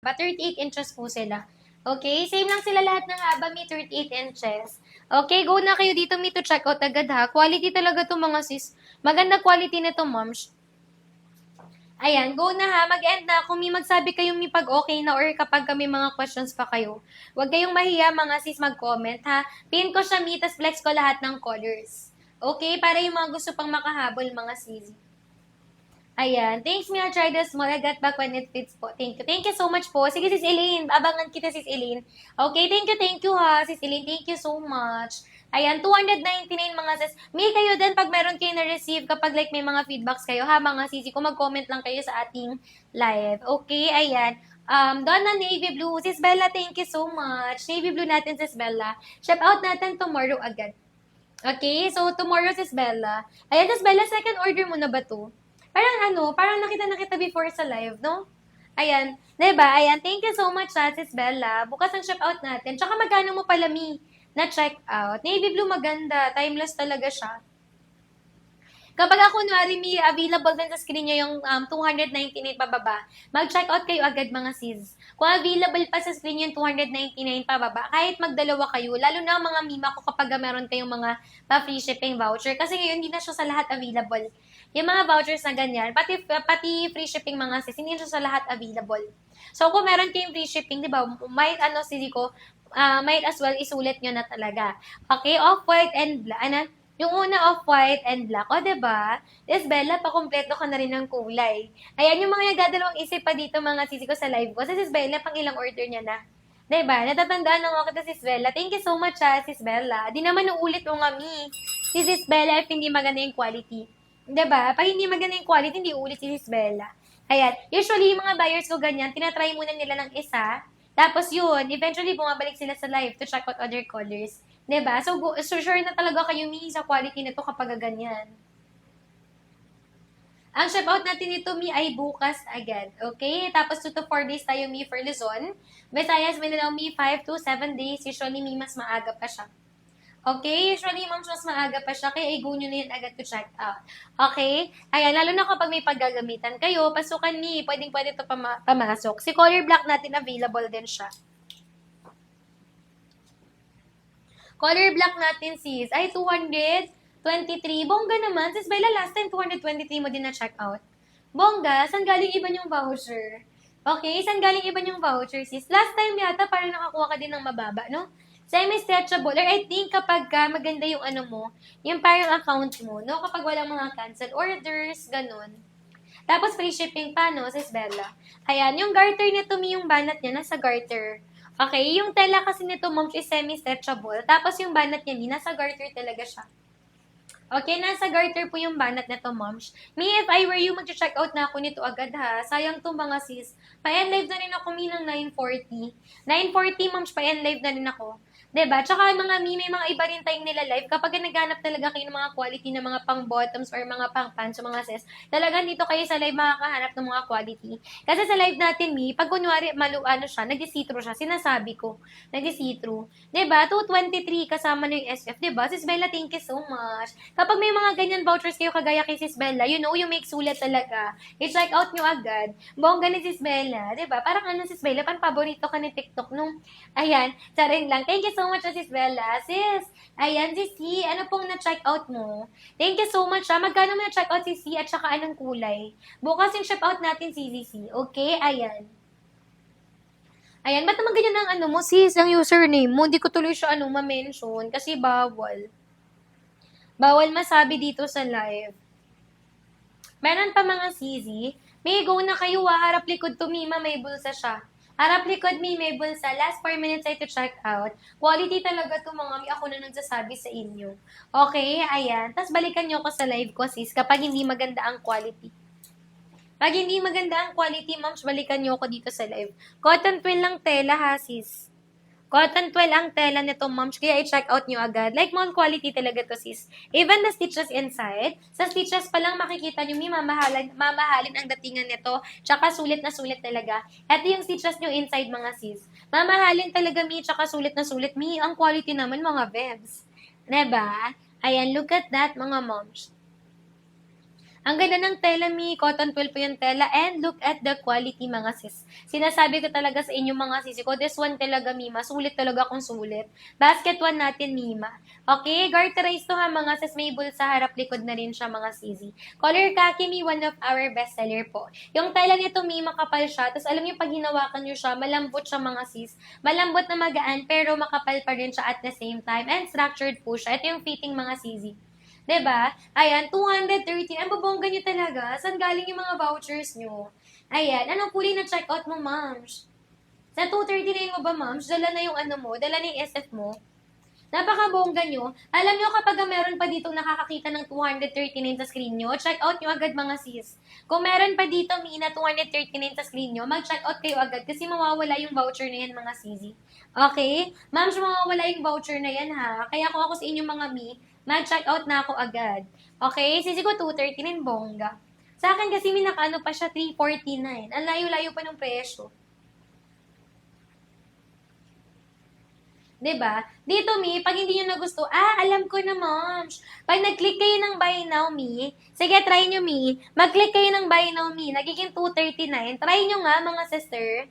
But 38 inches po sila. Okay, same lang sila lahat ng haba, may 38 inches. Okay, go na kayo dito, me to check out agad ha. Quality talaga to mga sis. Maganda quality nito, moms. Ayan, go na ha. Mag-end na. Kung may magsabi kayo may pag-okay na or kapag kami mga questions pa kayo, huwag kayong mahiya mga sis mag-comment ha. Pin ko siya, me, tas flex ko lahat ng colors. Okay, para yung mga gusto pang makahabol mga sis. Ayan. Thanks, me. I'll try the small. I got back when it fits po. Thank you. Thank you so much po. Sige, Sis Elaine. Abangan kita, Sis Elaine. Okay, thank you ha, Sis Elaine. Thank you so much. Ayan, 299 mga sis. May kayo din pag meron kayo na-receive kapag like may mga feedbacks kayo ha, mga sisi. Kung mag-comment lang kayo sa ating live. Okay, ayan. Donna Navy Blue. Sis Bella, thank you so much. Navy Blue natin, Sis Bella. Ship out natin tomorrow agad. Okay, so tomorrow, Sis Bella. Ayan, Sis Bella, second order mo na ba to? Parang nakita na kita before sa live, no? Ayan, 'di ba? Ayan, thank you so much, Sis Bella. Bukas ang shop out natin. Tsaka magkano mo pala, Mi, na check out? Navy blue maganda, timeless talaga siya. Kapag ako, kunwari, may available din sa screen nyo yung 299 pababa, mag-check out kayo agad mga sis. Kung available pa sa screen yung 299 pababa, kahit magdalawa kayo, lalo na mga mima ko kapag meron kayong mga pa-free shipping voucher, kasi ngayon hindi na siya sa lahat available. Yung mga vouchers na ganyan, pati free shipping mga sis, hindi siya sa lahat available. So, kung meron kayong free shipping, di ba, might might as well isulit nyo na talaga. Okay, off-white and black, yung una off-white and black. O, diba? Yes, Bella, pakumpleto ka na rin ng kulay. Ayan, yung mga nagdadalawang isip pa dito, mga sisi ko sa live ko. Sa Sis Bella, pang ilang order niya na. Diba? Natatandaan na ako kita, Sis Bella. Thank you so much, Sis Bella. Di naman uulit mo nga, Mi. Si Sis Bella, if hindi maganda yung quality. Diba? Pag hindi maganda yung quality, hindi uulit si Sis Bella. Ayan. Usually, yung mga buyers ko ganyan, tinatry muna nila ng isa. Tapos yun, eventually bumabalik sila sa live to check out other colors. 'Di ba? So sure na talaga kayo Mi sa quality nito kapag ganyan. Ang ship out natin nito Mi ay bukas agad. Okay? Tapos 2 to 4 days tayo Mi for Luzon. Visayas, Mindanao Mi 5 to 7 days. Usually Mi mas maaga pa siya. Okay? Usually, ma'am, mas maaga pa siya, kaya i-go nyo na yun agad to check out. Okay? Ayan, lalo na kapag may paggagamitan kayo, pasukan ni, pwedeng-pwede ito pamasok. Si color black natin, available din siya. Color black natin, sis, ay 223. Bongga naman. Sis Bella, last time 223 mo din na check out. Bongga, saan galing iba yung voucher? Okay, saan galing iba yung voucher, sis? Last time yata, parang nakakuha ka din ng mababa, no? Semi-stretchable. Or I think kapag maganda yung mo, yung parang account mo, no? Kapag walang mga cancel orders, ganun. Tapos free shipping pa, no, sis Bella? Ayan, yung garter nito, yung banat niya, nasa garter. Okay, yung tela kasi nito, ma'am, is semi-stretchable. Tapos yung banat niya, nasa garter talaga siya. Okay, nasa garter po yung banat nito, moms. Me, if I were you, mag-check out na ako nito agad ha. Sayang to mga sis. Pa-end live na rin ako, Mi, ng 9:40. 9:40, moms, pa-end live na rin ako. 'Di ba? Tsaka mga Mi, may mga iba rin tayong nila live. Kapag naghanap talaga kayo ng mga quality ng mga pang bottoms or mga pang pants o mga sis, talagang dito kayo sa live makakahanap ng mga quality. Kasi sa live natin, Mi, pag kunwari siya, nag-see-through siya, sinasabi ko, nag-see-through. 'Di ba? 223 kasama na yung SF, 'di ba? Sis Bella, thank you so much. Kapag may mga ganyan vouchers kayo kagaya kay Sis Bella, you make sulit talaga. I-check out nyo agad. Bongga ni Sis Bella, 'di ba? Parang Sis Bella, pan paborito ka ni TikTok nung ayan, charing lang. Thank you so much, Sis Bella. Sis, ayan, Sis C, ano pong na-check out mo? Thank you so much, ha. Magkano mo na-check out si C at saka anong kulay? Bukas yung ship out natin si CC. Okay, ayan. Ayan, ba't naman ganyan ang mo, sis, ang username mo? Hindi ko tuloy siya ma-mention kasi bawal. Bawal masabi dito sa live. Meron pa mga CZ. May go na kayo harap likod to Mima, may bulsa siya. Harap likod may bulsa. Last 4 minutes ay to check out. Quality talaga to mga ako na nagsasabi sa inyo. Okay, ayan. Tapos balikan nyo ako sa live ko sis kapag hindi maganda ang quality. Pag hindi maganda ang quality, moms, balikan nyo ako dito sa live. Cotton twill lang tela ha sis. Cotton twill ang tela nito, moms, kaya i-check out nyo agad. Like, mall quality talaga to, sis. Even the stitches inside, sa stitches pa lang makikita nyo, mamahalin ang datingan nito, tsaka sulit na sulit talaga. Ito yung stitches nyo inside, mga sis. Mamahalin talaga, Mi, tsaka sulit na sulit, Mi. Ang quality naman, mga bebs. Diba? Ayan, look at that, mga moms. Ang ganda ng tela, Mi. Cotton twill po yung tela. And look at the quality, mga sis. Sinasabi ko talaga sa inyo, mga sisi ko, this one talaga, Mima. Sulit talaga kung sulit. Basket one natin, Mima. Okay, garterize to ha, mga sis. May bulsa harap likod na rin siya, mga sisi. Color khaki, Mi, one of our bestseller po. Yung tela nito, Mi, makapal siya. Tapos alam niyo, pag hinawakan niyo siya, malambot siya, mga sis. Malambot na magaan, pero makapal pa rin siya at the same time. And structured po siya. Ito yung fitting, mga sisi. 'Di ba? Ayan, 213. Ang babongga niyo talaga. Saan galing yung mga vouchers niyo? Ayan, anong kulay na checkout mo, ma'ams? Sa 239 mo ba, ma'ams? Dala na yung ano mo? Dala na yung SF mo? Napakabongga nyo. Alam nyo, kapag meron pa ditong nakakakita ng 239 sa screen nyo, check out nyo agad, mga sis. Kung meron pa dito, Mina, 239 sa screen nyo, mag-check out kayo agad kasi mawawala yung voucher na yan, mga sisi. Okay? Ma'am, mawawala yung voucher na yan, ha? Kaya kung ako sa inyong mga Mi, mag-check out na ako agad. Okay? Sisi ko 239, bongga. Sa akin kasi may nakaano pa siya, 349. Ang layo-layo pa ng presyo. 'Di ba? Dito, Mi, pag hindi nyo nagusto, alam ko na, moms. Pag nag-click kayo ng buy now, Mi, sige, try nyo, Mi. Mag-click kayo ng buy now, Mi. Nagiging 239. Try nyo nga, mga sister.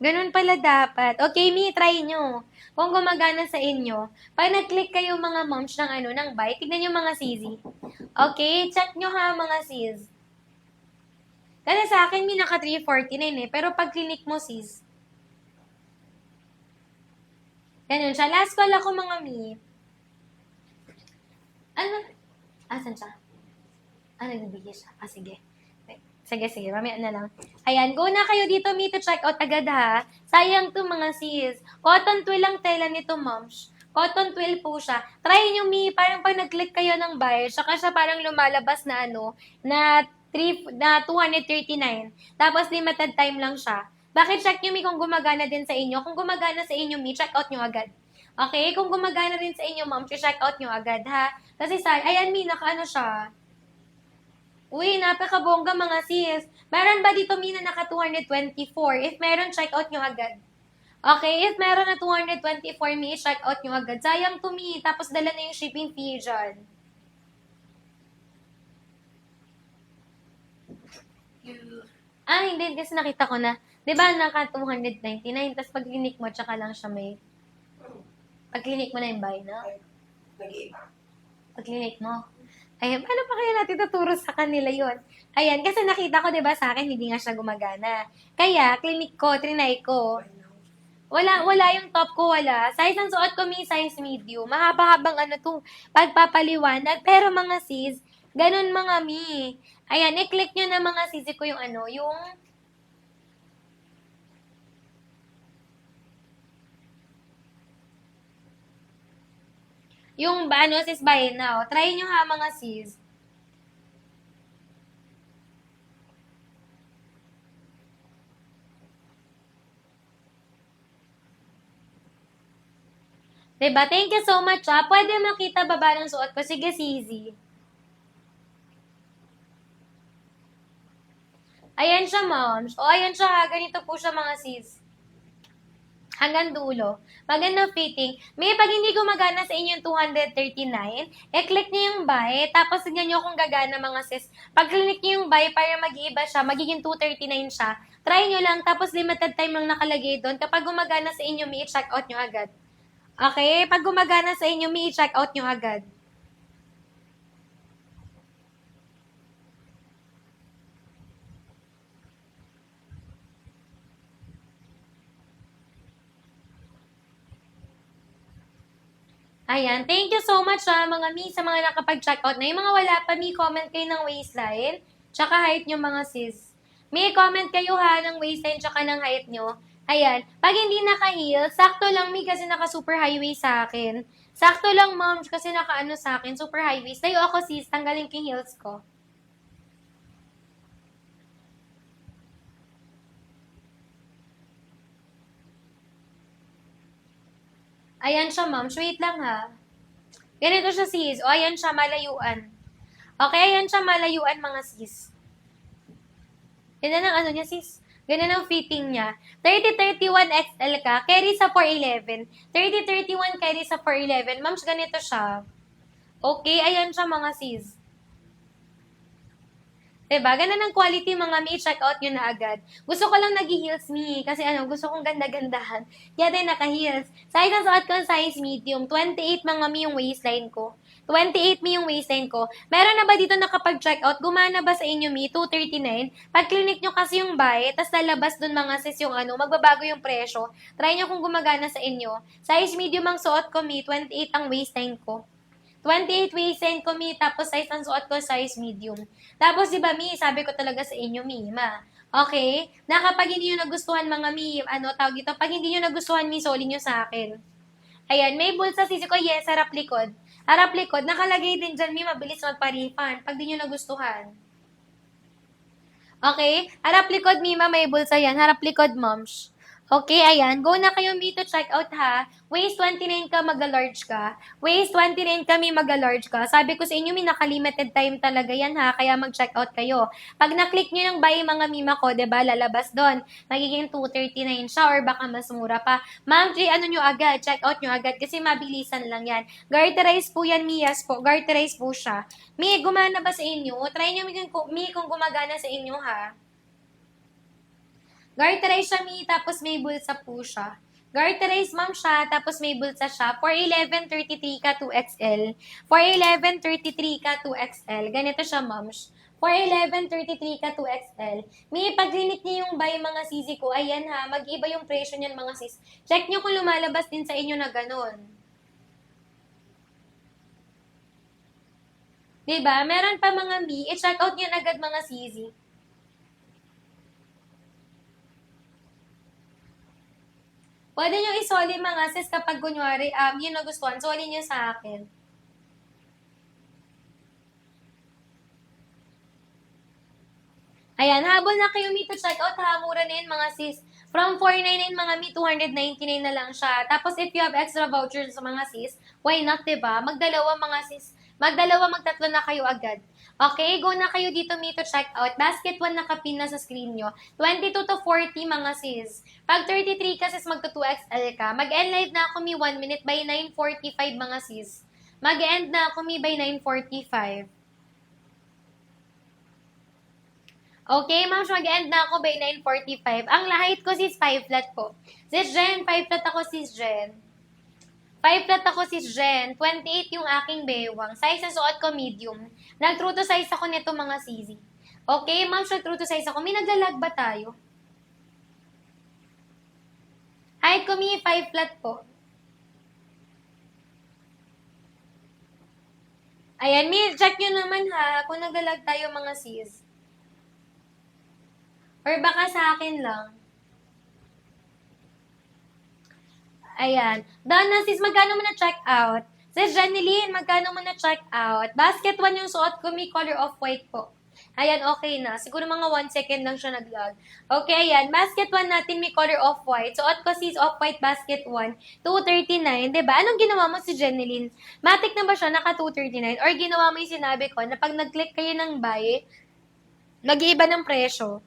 Ganun pala dapat. Okay, Mi, try nyo. Kung gumagana sa inyo. Pag nag-click kayo, mga moms, ng buy, tignan nyo, mga sisi. Okay, check nyo ha, mga sis. Kasi sa akin, Mi, naka 349 Pero pag clinic mo, sis, ganun siya. Last call ako, mga Mi. Ano? Asan siya? Nagbibigay siya. Sige. Sige. Mamaya na lang. Ayan, go na kayo dito, Mi, to check out agad, ha. Sayang to, mga sis. Cotton twill lang tela nito, moms. Cotton twill po siya. Try nyo, Mi, parang pag nag-click kayo ng buy, saka siya parang lumalabas na na 239. Tapos limited time lang siya. Bakit check nyo, Mi, kung gumagana din sa inyo? Kung gumagana sa inyo, Mi, check out nyo agad. Okay? Kung gumagana rin sa inyo, ma'am, check out nyo agad, ha? Kasi ayan, Mi, nakaano siya. Uy, napakabongga, mga sis. Meron ba dito, Mi, na naka 224? If meron, check out nyo agad. Okay, if meron na 224, Mi, check out nyo agad. Sayang to, Mi. Tapos dala na yung shipping fee dyan. Hindi. Kasi nakita ko na. Diba, naka 299. Tapos pag clinic mo, tsaka lang siya may... Pag clinic mo na yung buy na. Pag clinic mo. Ayan, paano pa kaya natin tuturo sa kanila yon? Ayan, kasi nakita ko, di ba, sa akin, hindi nga siya gumagana. Kaya, clinic ko, trinay ko. Wala yung top ko, wala. Size ang suot ko, may size medium. Mahaba-habang pagpapaliwanag. Pero mga sis, ganun, mga Mi. Ayan, i-click nyo na, mga sisi ko yung yung sis, buy now. Try nyo ha, mga sis. Diba? Thank you so much, ha. Pwede makita baba ng suot ko. Sige, Sisi. Ayan siya, moms. Ayan siya. Ganito po siya, mga sis. Hanggang dulo. Magandang fitting. May pag hindi gumagana sa inyo yung 239, click niyo yung buy, tapos tignan niyo kung gagana, mga sis. Pag click niyo yung buy, para mag-iiba siya, magiging 239 siya. Try niyo lang, tapos limited time lang nakalagay doon. Kapag gumagana sa inyo, may check out niyo agad. Okay? Pag gumagana sa inyo, may check out niyo agad. Ayan, thank you so much mga Mi, sa mga nakapag-checkout na. Yung mga wala pa, Mi, comment kayo ng waistline, tsaka height nyo, mga sis. Mi, comment kayo ha ng waistline tsaka ng height nyo. Ayan, pag hindi naka-heel, sakto lang, Mi, kasi naka-super high waist sa akin. Sakto lang, mom, kasi naka-ano sa akin, super high waist. Tayo ako, sis, tanggalin ko yung heels ko. Ayan siya, ma'am. Wait lang, ha. Ganito siya, sis. O, ayan siya, malayuan. Okay, ayan siya, malayuan, mga sis. Ganyan ang niya, sis. Ganyan ang fitting niya. 30-31 XL ka, carry sa 411. 30-31 carry sa 411. Ma'am, ganito siya. Okay, ayan siya, mga sis. Diba? Ganda ng quality mga mi, check out nyo na agad. Gusto ko lang nag-heels mi, kasi gusto kong ganda-gandahan. Kaya din naka-heels. Size na suot ko, size medium. 28 mga mi yung waistline ko. 28 mi yung waistline ko. Meron na ba dito nakapag-check out? Gumana ba sa inyo mi? 239. Pag clinic nyo kasi yung buy, tas lalabas dun mga sis yung magbabago yung presyo. Try nyo kung gumagana sa inyo. Size medium ang suot ko mi, 28 ang waistline ko. 28 waistline ko, Mi. Tapos, size ng suot ko, size medium. Tapos, di ba, Mi, sabi ko talaga sa inyo, Mi, ma. Okay? Na kapag hindi nyo nagustuhan, mga Mi, tawag dito, pag hindi nyo nagustuhan, Mi, soli nyo sa akin. Ayan, may bulsa sisi ko, yes, harap likod. Harap likod, nakalagay din dyan, Mi, mabilis magpa-refund pag di nyo nagustuhan. Okay? Harap likod, Mima, may bulsa yan. Harap likod, moms. Okay, ayan. Go na kayo, Mi, to check out, ha. Waist 29 ka, mag-large ka. Waist 29 kami, mag-large ka. Sabi ko sa inyo, Mi, naka-limited time talaga yan, ha. Kaya mag-check out kayo. Pag na-click nyo yung buy, mga Mima ko, diba, lalabas doon. Magiging 239 siya or baka mas mura pa. Ma'am, ano nyo agad? Check out nyo agad kasi mabilisan lang yan. Garterize po yan, Mi, yes po. Garterize po siya. Mi, gumana ba sa inyo? Try nyo, Mi, kung gumagana sa inyo, ha. Garterize siya, Mi, tapos may bulsa po siya. Garterize, ma'am, siya, tapos may bulsa siya. For 11.33 ka, 2XL. For 11.33 ka, 2XL. Ganito siya, ma'am. For 11.33 ka, 2XL. Mi, pag-clinic niyo yung buy mga sisi ko, ayan ha, mag-iba yung presyo niyan mga sis. Check nyo kung lumalabas din sa inyo na ganun. Diba? Meron pa mga Mi, i-check out nyo agad mga sisi. Pwede nyo isoli mga sis kapag kunyari, yun nagustuhan, soli nyo sa akin. Ayan, habol na kayo Mi to check out ha, mura na yun mga sis. From 499 mga Mi, 299 na lang siya. Tapos if you have extra vouchers sa mga sis, why not, diba? Magdalawa mga sis. Magdalawa, magtatlo na kayo agad. Okay, go na kayo dito Mi to check out. Basket 1 nakapin na sa screen nyo. 22 to 40 mga sis. Pag 33 ka sis, magto 2XL ka. Mag-end live na ako Mi 1 minute by 9:45 mga sis. Mag-end na ako Mi by 9:45. Okay, ma'am, mag-end na ako by 9:45. Ang height ko sis 5 flat po. Sis Jen, 5 flat ako sis Jen. 5 flat ako sis Jen. 28 yung aking bewang. Size na suot ko medium. Nag-true to size ako nito mga sisi. Okay, ma'am, nag-true to size ako. May naglalag ba tayo? Height ko Mi 5 flat po. Ayan, Mi, check nyo naman ha kung naglalag tayo mga sis. Or baka sa akin lang. Ayan. Donna, sis, magkano mo na check out? Sis Janeline, magkano mo na check out? Basket 1 yung suot ko, Mi, color off-white po. Ayan, okay na. Siguro mga 1 second lang siya nag-log. Okay, ayan. Basket 1 natin, may color off-white. Suot ko sis off-white basket 1. 239, diba? Anong ginawa mo si Janeline? Matik na ba siya naka 239? Or ginawa mo yung sinabi ko na pag nag-click kayo ng buy, nag-iiba ng presyo?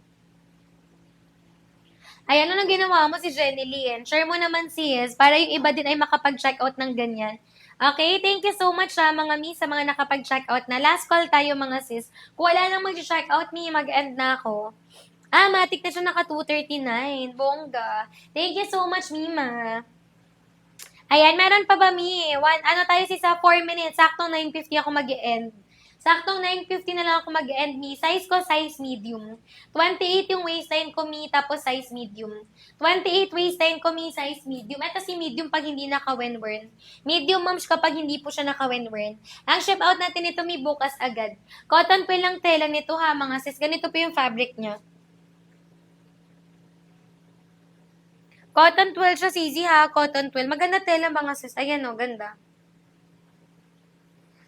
Ayan, ano ginawa mo si Jenny Lynn? Share mo naman sis, para yung iba din ay makapag-check out ng ganyan. Okay, thank you so much mga mi sa mga nakapag-check out na. Last call tayo mga sis. Kung wala nang mag-check out mi, mag-end na ako. Matik na siya naka 239. Bongga. Thank you so much, Mima. Ayan, meron pa ba mi? Tayo sis sa 4 minutes. Saktong 9:50 ako mag-end. Saktong 9:50 na lang ako mag-end, Mi. Size ko, size medium. 28 yung waistline ko, Mi, tapos size medium. 28 waistline ko, Mi, size medium. Ito si medium pag hindi naka-Wenwern. Medium, moms, kapag hindi po siya naka-Wenwern. Ang ship out natin ito, Mi, bukas agad. Cotton quill lang tela nito, ha, mga sis. Ganito po yung fabric niya. Cotton twill siya, Sisi, ha? Cotton twill. Maganda tela, mga sis. Ayan, o, ganda.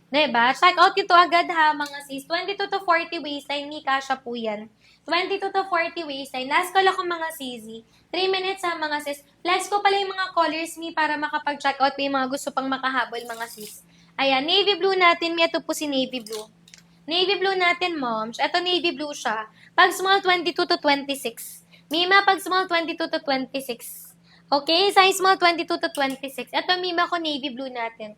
Diba? Check out ito agad ha, mga sis. 22 to 40 waistline, Mi, kasha po yan. 22 to 40 waistline. Last call ako mga sisi. 3 minutes ha, mga sis. Flex ko pala yung mga colors, Mi, para makapag-check out. May mga gusto pang makahabol, mga sis. Ayan, navy blue natin, Mi. Ito po si navy blue. Navy blue natin, moms. Ito navy blue siya. Pag small, 22 to 26. Mima, pag small, 22 to 26. Okay, size small, 22 to 26. Ito, Mima ko, navy blue natin.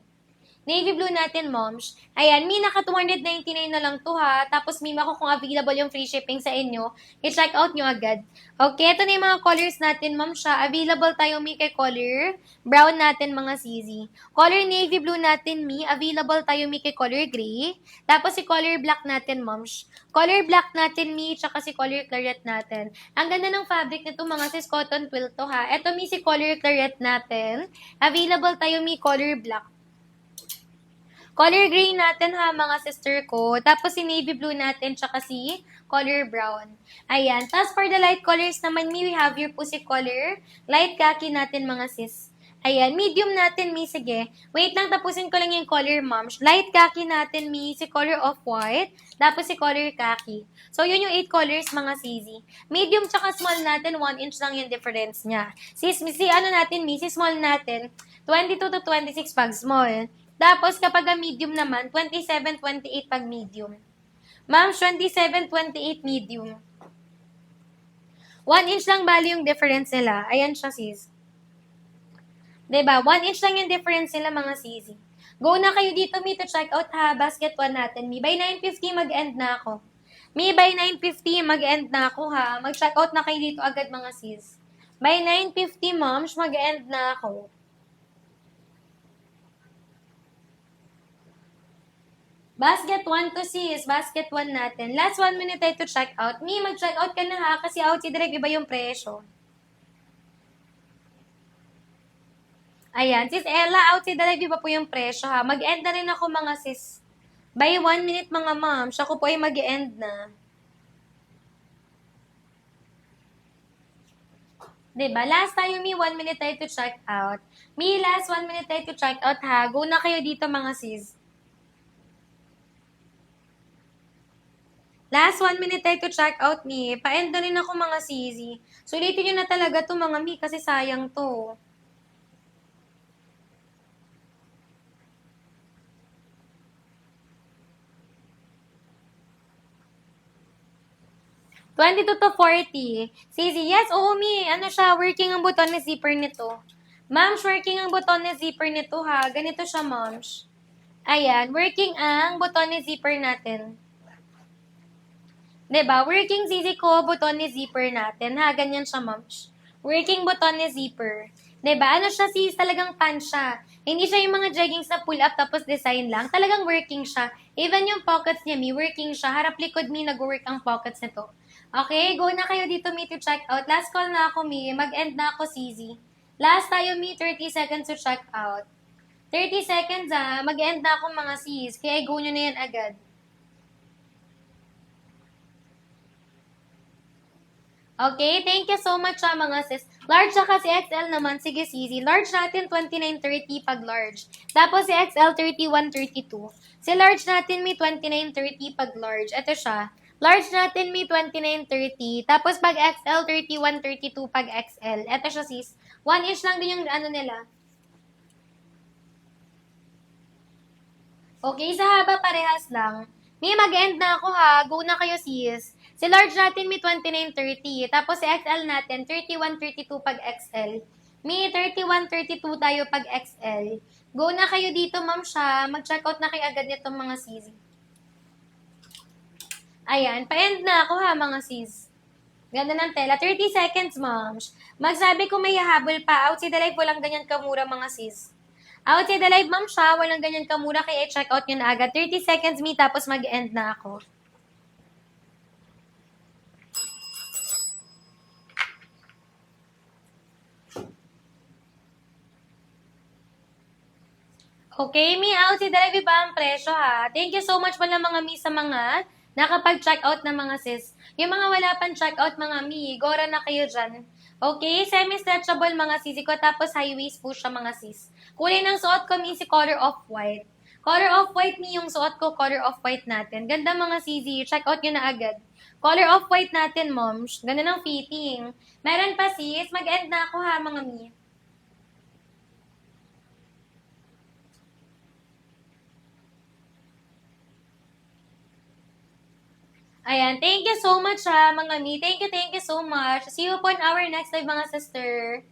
Navy blue natin, moms. Ayan, mi naka 299 na lang to ha. Tapos mi ako kung available yung free shipping sa inyo, i-check out nyo agad. Okay, ito na yung mga colors natin, ma'am siya. Available tayo mi kay color brown natin, mga CZ. Color navy blue natin, mi. Available tayo mi kay color gray. Tapos si color black natin, moms. Color black natin, mi, tsaka si color claret natin. Ang ganda ng fabric nito, mga sis, cotton twill to ha. Ito mi si color claret natin. Available tayo mi color black. Color gray natin ha, mga sister ko. Tapos si navy blue natin, tsaka si color brown. Ayan. Tapos for the light colors naman, we have here po si color light khaki natin, mga sis. Ayan. Medium natin, mi. Sige. Wait lang, tapusin ko lang yung color, moms. Light khaki natin, mi. Si color off-white. Tapos si color khaki. So, yun yung 8 colors, mga CZ. Medium tsaka small natin, 1 inch lang yung difference niya. Si ano natin, mi. Si small natin, 22 to 26 pag small. Tapos, kapag medium naman, 27, 28 pag medium. Ma'am, 27, 28 medium. 1 inch lang bali yung difference nila. Ayan siya, sis. Diba? 1 inch lang yung difference nila, mga sis. Go na kayo dito, mi, to check out ha. Basket 1 natin, mi. By 9:50, mag-end na ako. Mi, by 9:50, mag-end na ako ha. Mag-check out na kayo dito agad, mga sis. By 9:50, moms, mag-end na ako. Basket 1 to sis. Basket 1 natin. Last 1 minute tayo to check out. Mi, mag-check out ka na ha kasi out si direct iba yung presyo. Ayan. Sis Ella, out si direct iba po yung presyo ha. Mag-end na rin ako, mga sis. By 1 minute, mga ma'am. Siya ko po ay mag-end na. Diba? Last tayo, mi, 1 minute tayo to check out. Mi, last 1 minute tayo to check out ha. Go na kayo dito, mga sis. Last 1 minute tayo to check out, mi. Pa-end na rin ako, mga sisi. Sulitin nyo na talaga to, mga mi, kasi sayang to. $22 to 40. Sisi, yes, oo, mi. Ano siya, working ang buton na zipper nito. Ma'ams, working ang buton na zipper nito, ha. Ganito siya, ma'ams. Ayan, working ang buton ni zipper natin. Diba? Working sisi ko, buton ni zipper natin, ha? Ganyan siya, moms. Working buton ni zipper. Diba? Ano siya, sis? Talagang pants siya. Hindi siya yung mga jeggings na pull up tapos design lang. Talagang working siya. Even yung pockets niya, mi, working siya. Harap likod, mi, nag-work ang pockets nito. Okay, go na kayo dito, mi, to check out. Last call na ako, mi. Mag-end na ako, sisi. Last tayo, mi, 30 seconds to check out. 30 seconds, ha. Mag-end na ako, mga sis. Kaya go nyo na yan agad. Okay, thank you so much sa mga sis. Large siya kasi XL naman. Sige, easy. Large natin, 29.30 pag large. Tapos si XL, 31.32. Si large natin, may 29.30 pag large. Ito siya. Large natin, may 29.30. Tapos pag XL, 31.32 pag XL. Ito siya, sis. 1 inch lang din yung ano nila. Okay, sa haba parehas lang. May mag-end na ako ha. Go na kayo, sis. Si large natin may 29.30. Tapos si XL natin, 31.32 pag XL. May 31.32 tayo pag XL. Go na kayo dito, ma'am siya. Mag-check out na kayo agad nitong mga sis. Ayan, pa-end na ako ha, mga sis. Ganda ng tela. 30 seconds, moms. Magsabi ko may hahabol pa. Out si the live, walang ganyan kamura, mga sis. Out si the live, ma'am siya. Walang ganyan kamura, kaya i-check out nyo na agad. 30 seconds, me, tapos mag-end na ako. Okay, mi, out si the live, iba ang presyo ha. Thank you so much pala, mga mi, sa mga nakapag-check out na mga sis. Yung mga wala pang check out, mga mi, gora na kayo dyan. Okay, semi-stretchable, mga sisi ko. Tapos high waist po siya, mga sis. Kulay ng suot ko, mi, si color off-white. Color off-white, mi, yung suot ko, color off-white natin. Ganda, mga sisi. Check out nyo na agad. Color off-white natin, moms. Ganda ng fitting. Meron pa, sis. Mag-end na ako ha, mga mi. Ayan, thank you so much ha, mga mi. Thank you so much. See you po in our next live, mga sister.